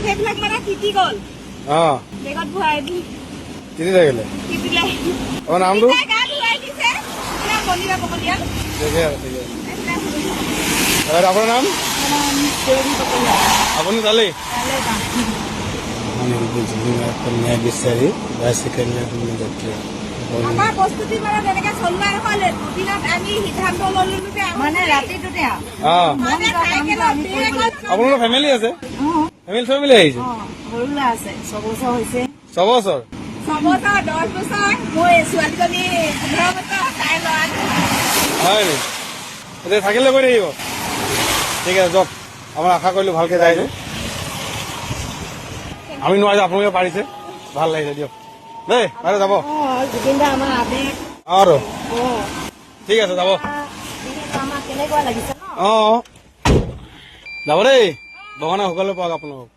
সেইবিলাক মানে তিতি গ'ল বেগত ভৰাই দি তিতি থাকিলে তিতিলে আপোনাৰ নামটো গা ধুৱাই দিছে বলিয়া বকলিয়া ঠিকে আছে আপোনাৰ নাম আপুনি তালেই কন্যা বিচাৰি আমাৰ প্ৰস্তুতি মানে তেনেকে চলোৱা নহ'লে দুদিনত আমি সিদ্ধান্ত ল'লো যে মানে ৰাতিটোতে আপোনালোকৰ ফেমিলি আছে ফেমিলি আহিছে সৰু ল'ৰা আছে 6 বছৰ হৈছে 6 বছৰ 6 বছৰ 10 বছৰ মই ছোৱালীজনী 15 বছৰ তাই ল'ৰা হয় নি এতিয়া থাকিলে কৰি থাকিব ঠিক আছে যাওক আমাৰ আশা কৰিলো ভালকে যায় যে আমি নোৱাৰিছো আপোনালোকে পাৰিছে ভাল লাগিছে দিয়ক দেই পাৰে যাব জুবিন দা আমাৰ আবেগ আৰু ঠিক আছে যাব আমাৰ কেনেকুৱা লাগিছে যাব দেই ভগৱানে সকলো পাওক আপোনালোকক